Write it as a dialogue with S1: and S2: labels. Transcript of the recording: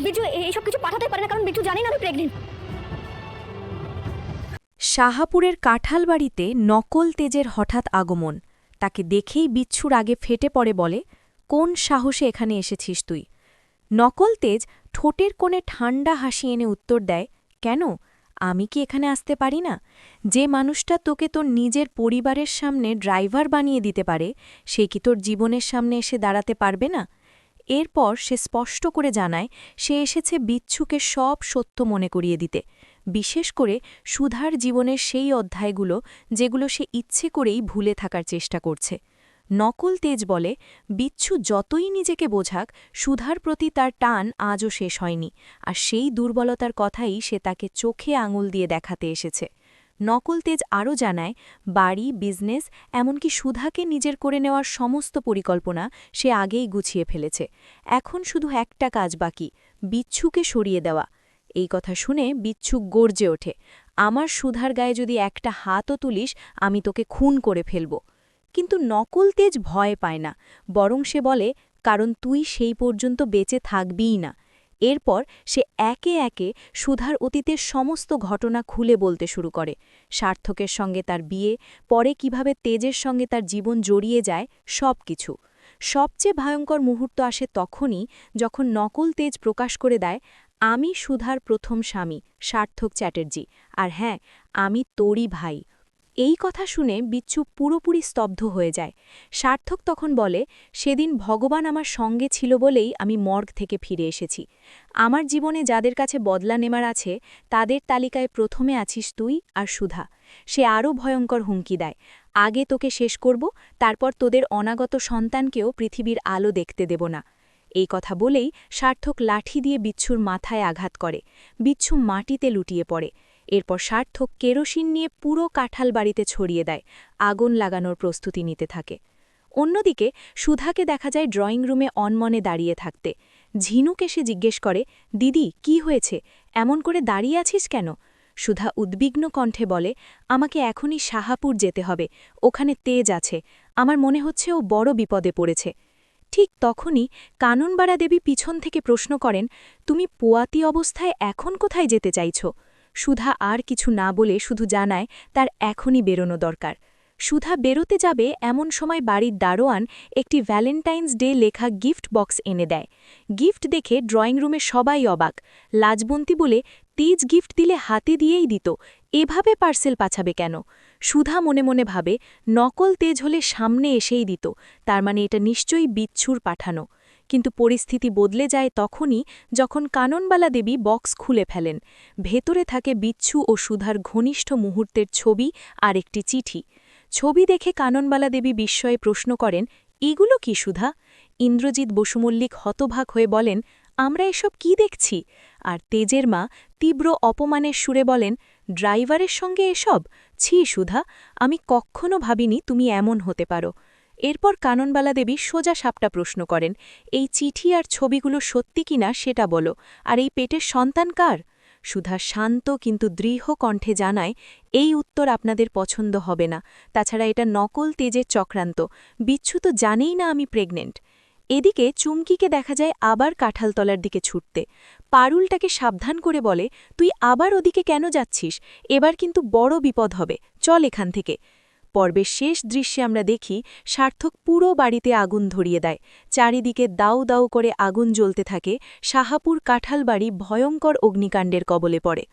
S1: বিজু এইসব কিছু পাঠাতে পারে না, কারণ বিজু জানি না আমি প্রেগনেন্ট।
S2: শাহাপুরের কাঁঠালবাড়িতে নকল তেজের হঠাৎ আগমন। তাকে দেখেই বিচ্ছুর আগে ফেটে পড়ে বলে, কোন সাহসে এখানে এসেছিস তুই? নকল তেজ ঠোঁটের কোণে ঠান্ডা হাসি এনে উত্তর দেয়, কেন, আমি কি এখানে আসতে পারি না? যে মানুষটা তোকে তোর নিজের পরিবারের সামনে ড্রাইভার বানিয়ে দিতে পারে, সে কি তোর জীবনের সামনে এসে দাঁড়াতে পারবে না? এরপর সে স্পষ্ট করে জানায় সে এসেছে বিচ্ছুকে সব সত্য মনে করিয়ে দিতে, বিশেষ করে সুধার জীবনের সেই অধ্যায়গুলো যেগুলো সে ইচ্ছে করেই ভুলে থাকার চেষ্টা করছে। নকল তেজ বলে, বিচ্ছু যতই নিজেকে বোঝাক, সুধার প্রতি তার টান আজও শেষ হয়নি, আর সেই দুর্বলতার কথাই সে তাকে চোখে আঙুল দিয়ে দেখাতে এসেছে। নকল তেজ আরও জানায়, বাড়ি, বিজনেস, এমনকি সুধাকে নিজের করে নেওয়ার সমস্ত পরিকল্পনা সে আগেই গুছিয়ে ফেলেছে। এখন শুধু একটা কাজ বাকি, বিচ্ছুকে সরিয়ে দেওয়া। এই কথা শুনে বিচ্ছু গর্জে ওঠে, আমার সুধার গায়ে যদি একটা হাতও তুলিস, আমি তোকে খুন করে ফেলব। কিন্তু নকল তেজ ভয় পায় না, বরং সে বলে, কারণ তুই সেই পর্যন্ত বেঁচে থাকবিই না। এরপর সে একে একে সুধার অতীতের সমস্ত ঘটনা খুলে বলতে শুরু করে, সার্থকের সঙ্গে তার বিয়ে, পরে কিভাবে তেজের সঙ্গে তার জীবন জড়িয়ে যায়, সব কিছু। সবচেয়ে ভয়ঙ্কর মুহূর্ত আসে তখনই যখন নকল তেজ প্রকাশ করে দেয়, আমি সুধার প্রথম স্বামী সার্থক চ্যাটার্জি, আর হ্যাঁ, আমি তোরই ভাই। এই কথা শুনে বিচ্ছু পুরোপুরি স্তব্ধ হয়ে যায়। সার্থক তখন বলে, সেদিন ভগবান আমার সঙ্গে ছিল বলেই আমি মর্গ থেকে ফিরে এসেছি। আমার জীবনে যাদের কাছে বদলা নেমার আছে, তাদের তালিকায় প্রথমে আছিস তুই আর সুধা। সে আরও ভয়ঙ্কর হুমকি দেয়, আগে তোকে শেষ করব, তারপর তোদের অনাগত সন্তানকেও পৃথিবীর আলো দেখতে দেব না। এই কথা বলেই সার্থক লাঠি দিয়ে বিচ্ছুর মাথায় আঘাত করে। বিচ্ছু মাটিতে লুটিয়ে পড়ে। এরপর সার্থক কেরোসিন নিয়ে পুরো কাঁঠাল বাড়িতে ছড়িয়ে দেয়, আগুন লাগানোর প্রস্তুতি নিতে থাকে। অন্যদিকে সুধাকে দেখা যায় ড্রয়িং রুমে অনমনে দাঁড়িয়ে থাকতে। ঝিনুক এসে জিজ্ঞেস করে, দিদি কি হয়েছে, এমন করে দাঁড়িয়ে আছিস কেন? সুধা উদ্বিগ্ন কণ্ঠে বলে, আমাকে এখনই শাহাপুর যেতে হবে, ওখানে তেজ আছে, আমার মনে হচ্ছে ও বড় বিপদে পড়েছে। ঠিক তখনই কাননবাড়া দেবী পিছন থেকে প্রশ্ন করেন, তুমি পোয়াতি অবস্থায় এখন কোথায় যেতে চাইছ? সুধা আর কিছু না বলে শুধু জানায় তার এখনই বেরোনো দরকার। সুধা বেরোতে যাবে এমন সময় বাড়ির দারোয়ান একটি ভ্যালেন্টাইন্স ডে লেখা গিফট বক্স এনে দেয়। গিফট দেখে ড্রয়িং রুমে সবাই অবাক। লাজবন্তী বলে, তেজ গিফট দিলে হাতে দিয়েই দিত, এভাবে পার্সেল পাঠাবে কেন? সুধা মনে মনে ভাবে, নকল তেজ হলে সামনে এসেই দিত, তার মানে এটা নিশ্চয়ই বিচ্ছুর পাঠানো। কিন্তু পরিস্থিতি বদলে যায় তখনই যখন কাননবালা দেবী বক্স খুলে ফেলেন। ভেতরে থাকে বিচ্ছু ও সুধার ঘনিষ্ঠ মুহূর্তের ছবি আর একটি চিঠি। ছবি দেখে কাননবালা দেবী বিস্ময়ে প্রশ্ন করেন, এগুলো কি সুধা? ইন্দ্রজিৎ বসুমল্লিক হতভাগ হয়ে বলেন, আমরা এসব কি দেখছি? আর তেজের মা তীব্র অপমানের সুরে বলেন, ড্রাইভারের সঙ্গে এসব? ছি সুধা, আমি কখনো ভাবিনি তুমি এমন হতে পারো। এরপর কাননবালা দেবী সোজা সাপটা প্রশ্ন করেন, এই চিঠি আর ছবিগুলো সত্যি কিনা সেটা বলো, আর এই পেটের সন্তান কার? সুধা শান্ত কিন্তু দৃঢ় কণ্ঠে জানায়, এই উত্তর আপনাদের পছন্দ হবে না, তাছাড়া এটা নকল তেজের চক্রান্ত, বিচ্ছু তো জানেই না আমি প্রেগনেন্ট। এদিকে চুমকিকে দেখা যায় আবার কাঁঠালতলার দিকে ছুটতে। পারুলটাকে সাবধান করে বলে, তুই আবার ওদিকে কেন যাচ্ছিস, এবার কিন্তু বড় বিপদ হবে, চল এখান থেকে। পর্বের শেষ দৃশ্যে আমরা দেখি সার্থক পুরো বাড়িতে আগুন ধরিয়ে দেয়, চারিদিকে দাউ দাউ করে আগুন জ্বলতে থাকে, শাহাপুর কাঁঠালবাড়ি ভয়ঙ্কর অগ্নিকাণ্ডের কবলে পড়ে।